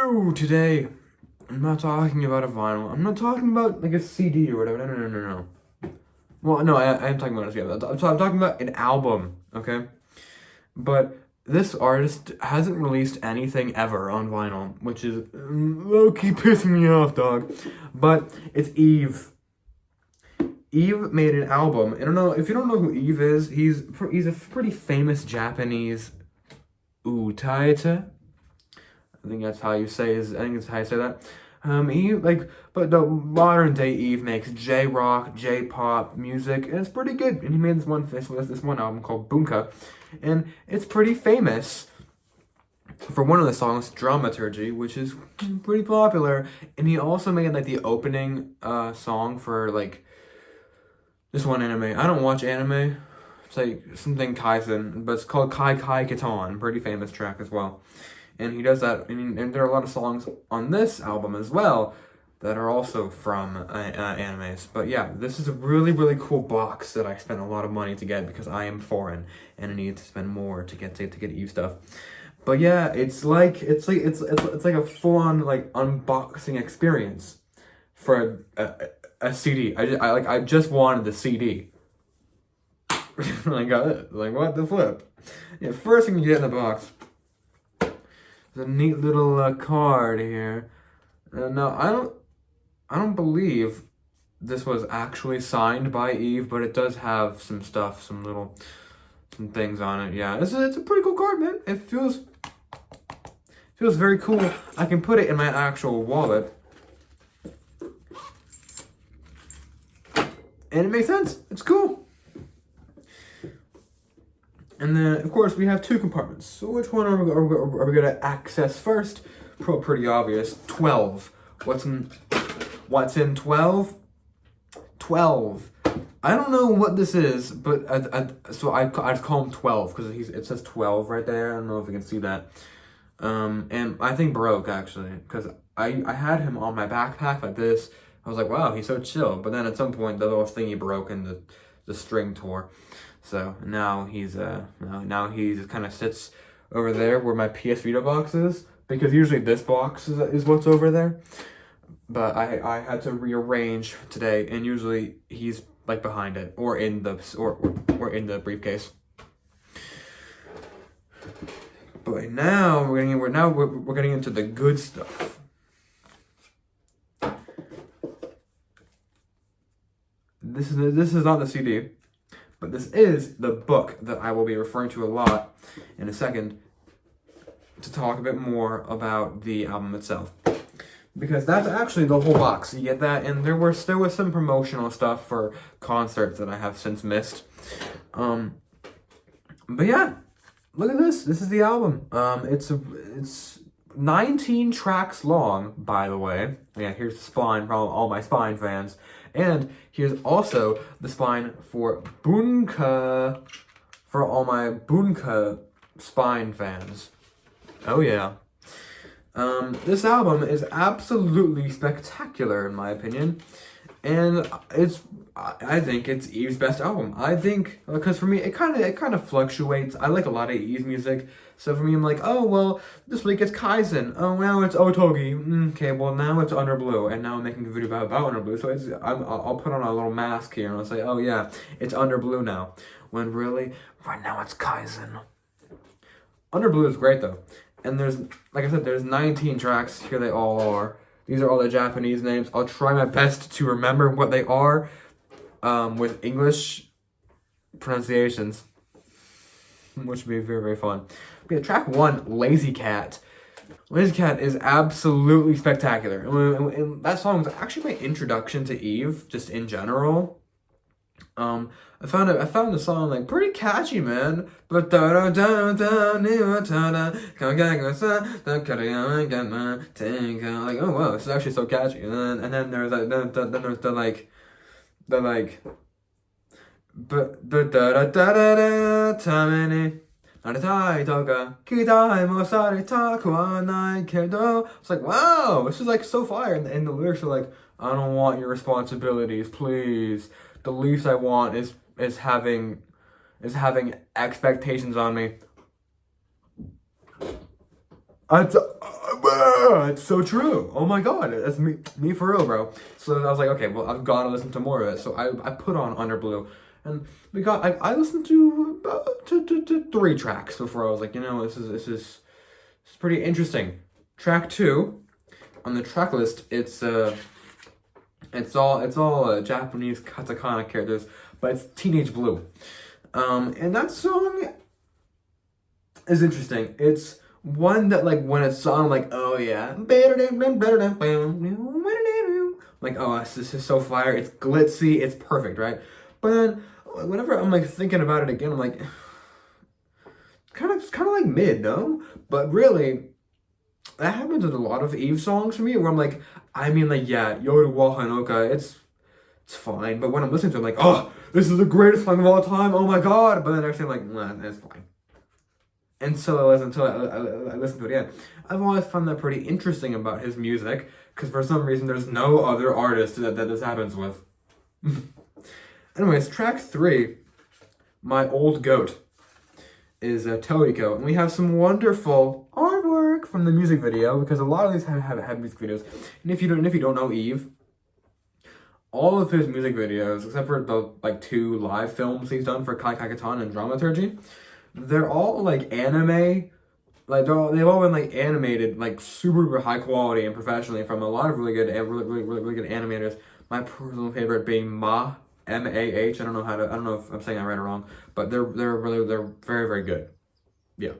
No, today I'm not talking about a vinyl. I'm not talking about like a CD or whatever. No. Well, no, I am talking about a CD. I'm talking about an album, okay? But this artist hasn't released anything ever on vinyl, which is low-key pissing me off, dog. But it's Eve. Eve made an album. I don't know if you don't know who Eve is. He's a pretty famous Japanese utaite. I think that's how you say his. I think that's how you say that. But the modern day Eve makes J rock, J pop music, and it's pretty good. And he made this one album called Bunka, and it's pretty famous for one of the songs, Dramaturgy, which is pretty popular. And he also made like the opening song for like this one anime. I don't watch anime. It's like something Kaisen, but it's called Kai Kai Kitan. Pretty famous track as well. And he does that, and there are a lot of songs on this album as well that are also from animes. But yeah, this is a really, really cool box that I spent a lot of money to get because I am foreign and I need to spend more to get Eve stuff. But yeah, it's like a full-on like unboxing experience for a CD. I just wanted the CD. I got it. Like, what the flip? Yeah, first thing you get in the box. There's a neat little card here. No, I don't believe this was actually signed by Eve, but it does have some stuff, some things on it. Yeah, it's a pretty cool card, man. It feels very cool. I can put it in my actual wallet, and it makes sense. It's cool. And then, of course, we have two compartments. So which one are we going to access first? Pretty obvious. 12. What's in 12? 12. I don't know what this is, but I'd call him 12 because it says 12 right there. I don't know if you can see that. And I think broke, actually, because I had him on my backpack like this. I was like, wow, he's so chill. But then at some point, the little thingy broke and the string tore. So now he's kind of sits over there where my PS Vita box is, because usually this box is what's over there. But I had to rearrange today, and usually he's like behind it or in the briefcase. But now we're getting into the good stuff. This is not the CD. But this is the book that I will be referring to a lot in a second to talk a bit more about the album itself. Because that's actually the whole box. You get that, and there was some promotional stuff for concerts that I have since missed. But yeah, look at this. This is the album. It's 19 tracks long, by the way. Yeah, here's the spine for all my spine fans. And here's also the spine for Bunka, for all my Bunka spine fans. Oh yeah. This album is absolutely spectacular in my opinion. And I think it's Eve's best album. I think, because for me, it kind of fluctuates. I like a lot of Eve's music. So for me, I'm like, oh, well, this week it's Kaizen. Oh, now it's Otogi. Okay, well, now it's Underblue. And now I'm making a video about Underblue. So I'll put on a little mask here and I'll say, oh, yeah, it's Underblue now. When really, right now it's Kaizen. Underblue is great, though. And like I said, there's 19 tracks. Here they all are. These are all the Japanese names. I'll try my best to remember what they are with English pronunciations, which would be very, very fun. Okay, track 1, Lazy Cat. Lazy Cat is absolutely spectacular. And that song was actually my introduction to Eve, just in general. I found the song like pretty catchy, man. Like, oh wow, this is actually so catchy. And then there's it's like, wow, this is like so fire. And the lyrics are like, I don't want your responsibilities, please. The least I want is having expectations on me. It's so true. Oh my god, that's me for real, bro. So I was like, okay, well, I've got to listen to more of it. So I put on Underblue, and I listened to, to 3 tracks before I was like, this is pretty interesting. Track 2 on the track list, it's all Japanese katakana characters, but it's Teenage Blue. And that song is interesting. It's one that, like, when it's sung, I'm like, oh yeah, like, oh, this is so fire. It's glitzy. It's perfect, right? But then whenever I'm like thinking about it again, I'm like, kind of like mid, no? But really, that happens with a lot of Eve songs for me, where I'm like, I mean, like, yeah, Yoru wa Hanoka, it's fine. But when I'm listening to it, I'm like, oh, this is the greatest song of all time. Oh my god! But then next thing, I'm like, nah, that's fine. Until I listen to it again. I've always found that pretty interesting about his music, because for some reason there's no other artist that this happens with. Anyways, track 3, My Old Goat, is Toiko, and we have some wonderful artwork from the music video, because a lot of these have music videos. And if you don't know Eve, all of his music videos, except for the like 2 live films he's done for Kai Kakatan and Dramaturgy, they're all like anime. Like they've all been like animated like super high quality and professionally from a lot of really good animators. My personal favorite being MAH. I don't know if I'm saying that right or wrong, but they're very very good. Yeah,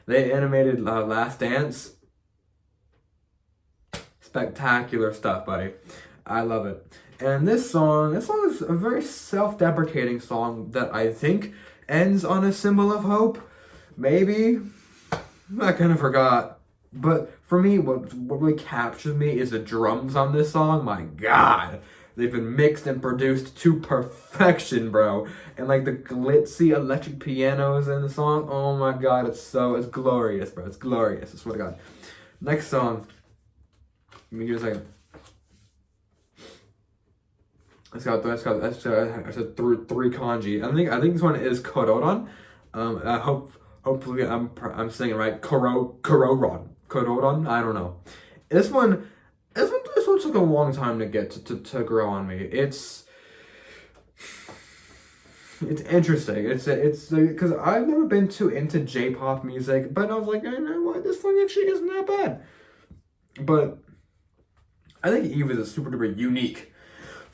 they animated Last Dance. Spectacular stuff, buddy. I love it. And this song is a very self-deprecating song that I think ends on a symbol of hope. Maybe. I kind of forgot. But for me, what really captures me is the drums on this song. My god. They've been mixed and produced to perfection, bro. And like the glitzy electric pianos in the song. Oh my god, it's glorious, bro. It's glorious. I swear to god. Next song. Give me a second. I said three kanji. I think this one is Kororan. Hopefully I'm saying it right. Kororan. I don't know. This one took a long time to get to grow on me. It's interesting. It's because I've never been too into J-pop music, but I was like, you know what, this song actually isn't that bad. But I think Eve is a super duper unique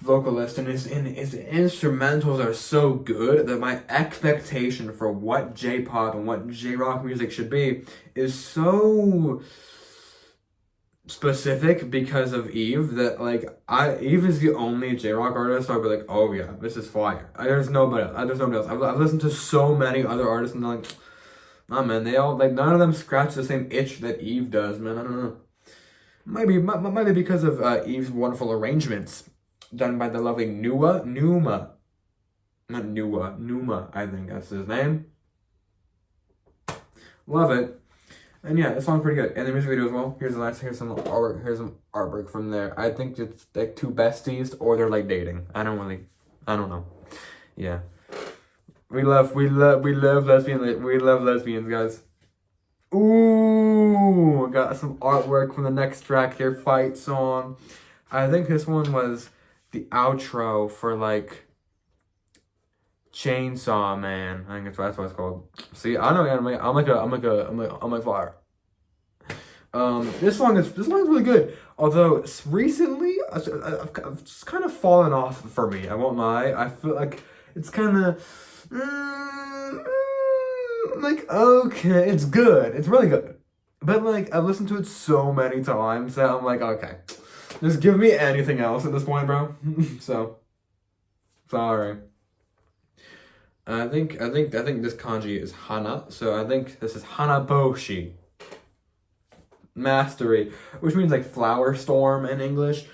vocalist, and his instrumentals are so good that my expectation for what J-pop and what J-rock music should be is so specific because of Eve that Eve is the only J-rock artist I'll be like, oh yeah, this is fire. There's nobody else. I've listened to so many other artists and they're like, oh man, they all none of them scratch the same itch that Eve does, man. I don't know. Might be because of Eve's wonderful arrangements done by the lovely Numa, I think that's his name. Love it. And yeah, this song's pretty good. And the music video as well. Here's some artwork from there. I think it's like 2 besties or they're like dating. I don't know. Yeah. We love lesbians, guys. Ooh, got some artwork from the next track here, Fight Song. I think this one was the outro for like Chainsaw Man. I think that's what it's called. See, I know anime. I'm like fire. This song is really good. Although recently, I've just kind of fallen off for me. I won't lie. I feel like it's kind of like, okay, it's good. It's really good. But like I've listened to it so many times that I'm like, okay, just give me anything else at this point, bro. So sorry. I think this kanji is hana, so I think this is hanaboshi. Mastery, which means like flower storm in English.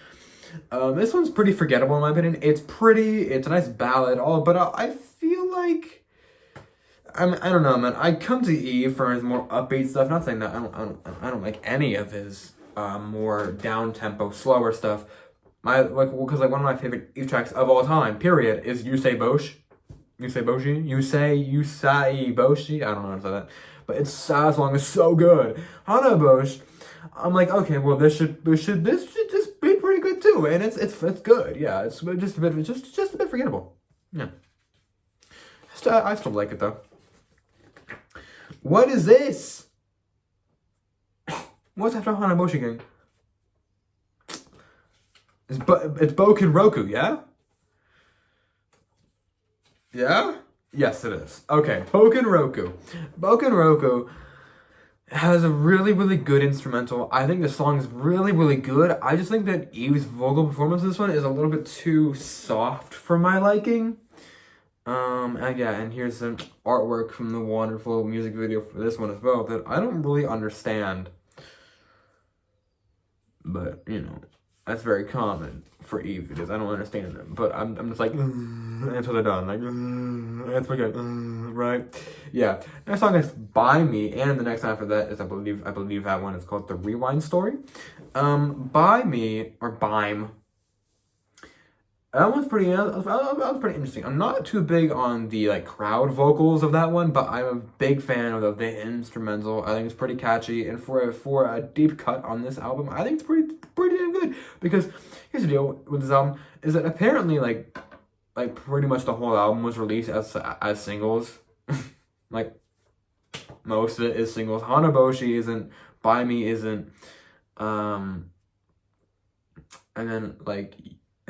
This one's pretty forgettable in my opinion. It's a nice ballad, but I feel like I don't know, man. I come to Eve for his more upbeat stuff. Not saying that I don't like any of his more down tempo, slower stuff. Because one of my favorite Eve tracks of all time, period, is You Say Bosh. Yusai Boshi. I don't know how to say that, but that song is so good. Hana Bosch. I'm like, okay, well, this should just be pretty good too, and it's good. Yeah, it's just a bit forgettable. Yeah, I still like it though. What is this? What's after Hana Boshi again? It's Boken Roku, yeah? Yeah? Yes, it is. Okay, Boken Roku. Boken Roku has a really, really good instrumental. I think the song is really, really good. I just think that Eve's vocal performance of this one is a little bit too soft for my liking. And yeah, and here's some artwork from the wonderful music video for this one as well that I don't really understand. But, you know, that's very common for Eve because I don't understand them. But I'm just like, until they're done. Like, that's pretty good, right? Yeah. Next song is By Me, and the next time after that is, I believe that one is called The Rewind Story. By Me, or Bime. That was pretty interesting. I'm not too big on the like crowd vocals of that one, but I'm a big fan of the instrumental. I think it's pretty catchy, and for a deep cut on this album, I think it's pretty damn good. Because here's the deal with this album is that apparently like pretty much the whole album was released as singles. Like most of it is singles. Hanaboshi isn't. By Me isn't.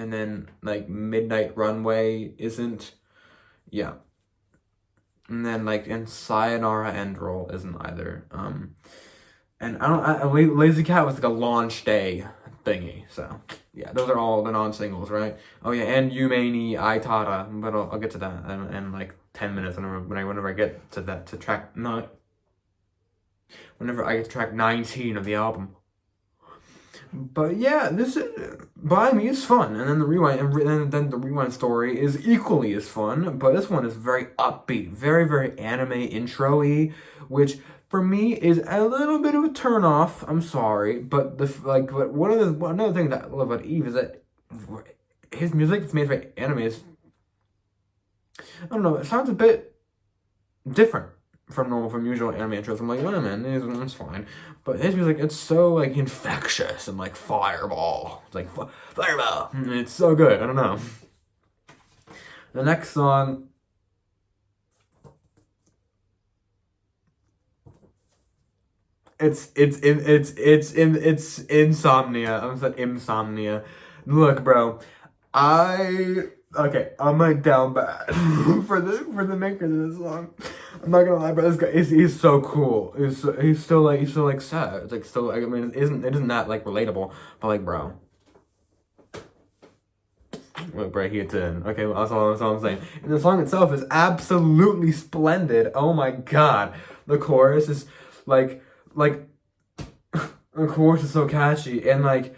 And then Midnight Runway isn't. Yeah. And then and Sayonara End Roll isn't either. And Lazy Cat was like a launch day thingy. So yeah, those are all the non-singles, right? Oh yeah, and Yume ni Aitara, but I'll get to that in like 10 minutes whenever I get to that whenever I get to track 19 of the album. But yeah, this is By Me is fun, and then the rewind, and then the rewind story is equally as fun. But this one is very upbeat, very very anime intro-y, which for me is a little bit of a turn off. I'm sorry, but another thing that I love about Eve is that his music is made for anime is, I don't know, it sounds a bit different from usual anime intros. I'm like, oh man, it's fine. But his music, it's so like infectious and like fireball. It's like fireball. It's so good. I don't know. The next song, it's Insomnia. I'm saying Insomnia. Look, bro, I'm like down bad for the makers of this song. I'm not gonna lie, but this guy he's so cool. He's still like sad. It's like still like, I mean, it isn't that like relatable, but like bro. Look, bro, he hits in. Okay, well, that's all I'm saying. And the song itself is absolutely splendid. Oh my god, the chorus is like the chorus is so catchy, and like,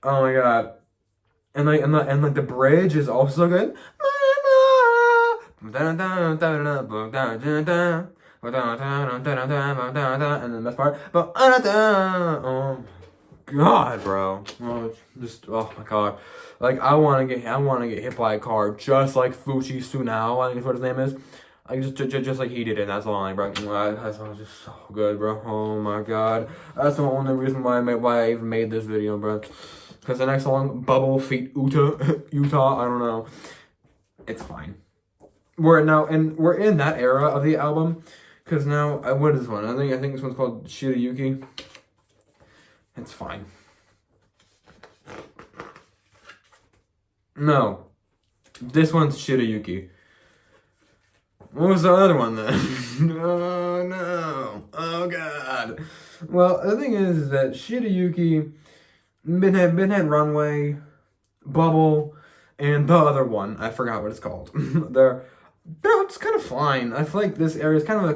oh my god. And the bridge is also good. And then the best part, oh god, bro. Oh my god. Like I wanna get hit by a car just like Fuchi Tsunao, I think is what his name is. Like just like he did in that song, like bro. That song is just so good, bro. Oh my god. That's the only reason why I even made this video, bro. Because the next song, Bubble feat Utah, I don't know. It's fine. We're in that era of the album. Because now, what is this one? I think this one's called Shirayuki. It's fine. No. This one's Shirayuki. What was the other one then? Oh no. Oh god. Well, the thing is that Shirayuki, Midnight Runway, Bubble, and the other one, I forgot what it's called. It's kind of fine. I feel like this area is kind of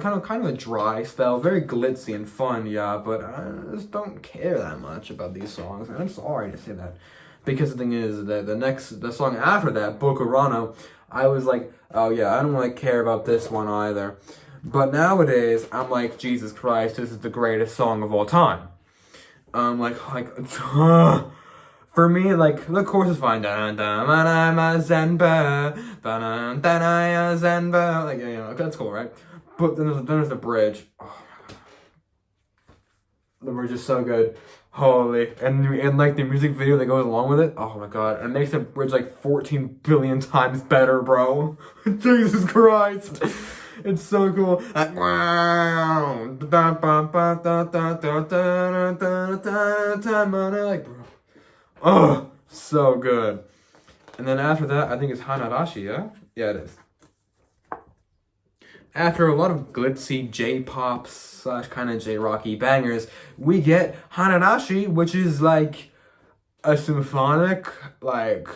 a dry spell, very glitzy and fun, yeah. But I just don't care that much about these songs, and I'm sorry to say that, because the thing is that the song after that, Bokurano, I was like, oh yeah, I don't really care about this one either. But nowadays, I'm like, Jesus Christ, this is the greatest song of all time. For me, like, the chorus is fine. Dun, dun, dun, I'm a Zenba. Dun, dun, I a Zenba. Like, that's cool, right? But then there's the bridge. Oh, the bridge is so good. Holy. And like, the music video that goes along with it. Oh, my God. It makes the bridge, like, 14 billion times better, bro. Jesus Christ. It's so cool. Like, bro. Oh, so good. And then after that, I think it's Hanarashi, yeah? Yeah, it is. After a lot of glitzy J-pop / kind of J-rocky bangers, we get Hanarashi, which is like a symphonic, like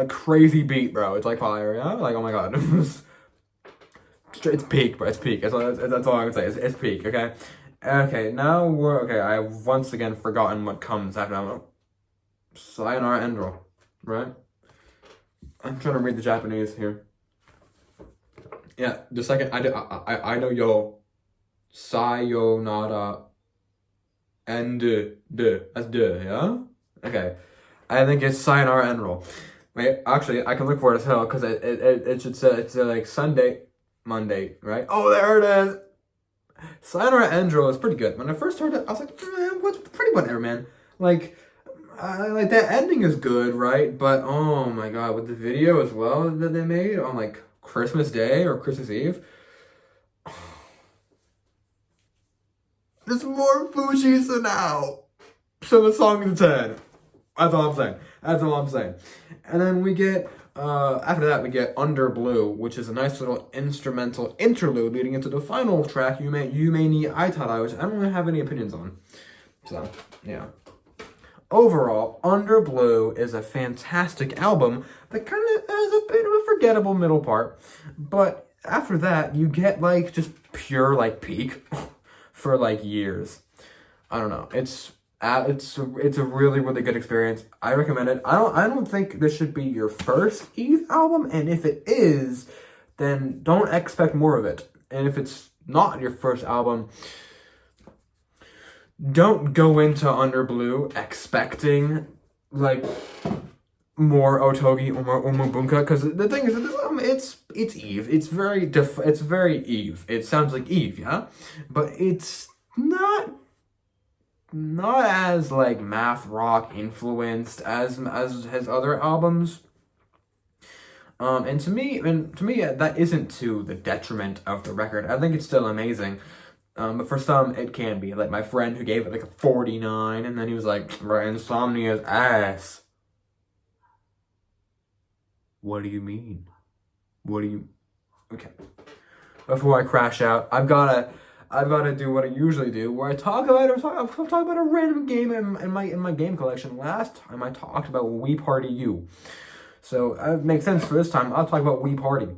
crazy beat, bro. It's like fire, yeah? Like, oh my God. It's peak, bro. It's peak. That's all I can say. It's peak, okay? Okay, now okay, I've once again forgotten what comes after that. Sayonara Endro, right? I'm trying to read the Japanese here. Yeah, the second I know yo sayonara and de. That's de, yeah? Okay. I think it's sayonara Endro. Wait, actually I can look for it as hell because it should say it's like Sunday, Monday, right? Oh, there it is. Sayonara Endro is pretty good. When I first heard it, I was like, man, what's pretty whatever, man. Like that ending is good, right? But oh my God, with the video as well that they made on like Christmas Day or Christmas Eve, there's more Fushisa now. So the song is 10. That's all I'm saying. And then we get after that we get Underblue, which is a nice little instrumental interlude leading into the final track, You May Ni Aitara, which I don't really have any opinions on. So yeah. Overall, Underblue is a fantastic album that kind of has a bit of a forgettable middle part, but after that, you get like just pure like peak for like years. I don't know. It's a really really good experience. I recommend it. I don't think this should be your first Eve album, and if it is, then don't expect more of it. And if it's not your first album, don't go into Underblue expecting like more Otogi or more Umubunka, because the thing is, it's Eve. It's very Eve. It sounds like Eve, yeah, but it's not as like math rock influenced as his other albums. And to me, that isn't to the detriment of the record. I think it's still amazing. But for some, it can be. Like my friend who gave it like a 49, and then he was like, "Bro, Insomnia's ass." What do you mean? Okay. Before I crash out, I've gotta do what I usually do, where I talk about a random game in my game collection. Last time I talked about Wii Party U, so it makes sense for this time. I'll talk about Wii Party.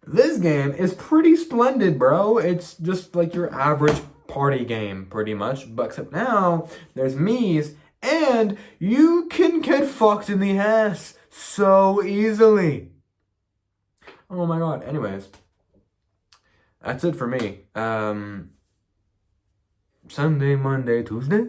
This game is pretty splendid, bro. It's just like your average party game, pretty much. But except now, there's Mii's, and you can get fucked in the ass so easily. Oh my God. Anyways, that's it for me. Sunday, Monday, Tuesday?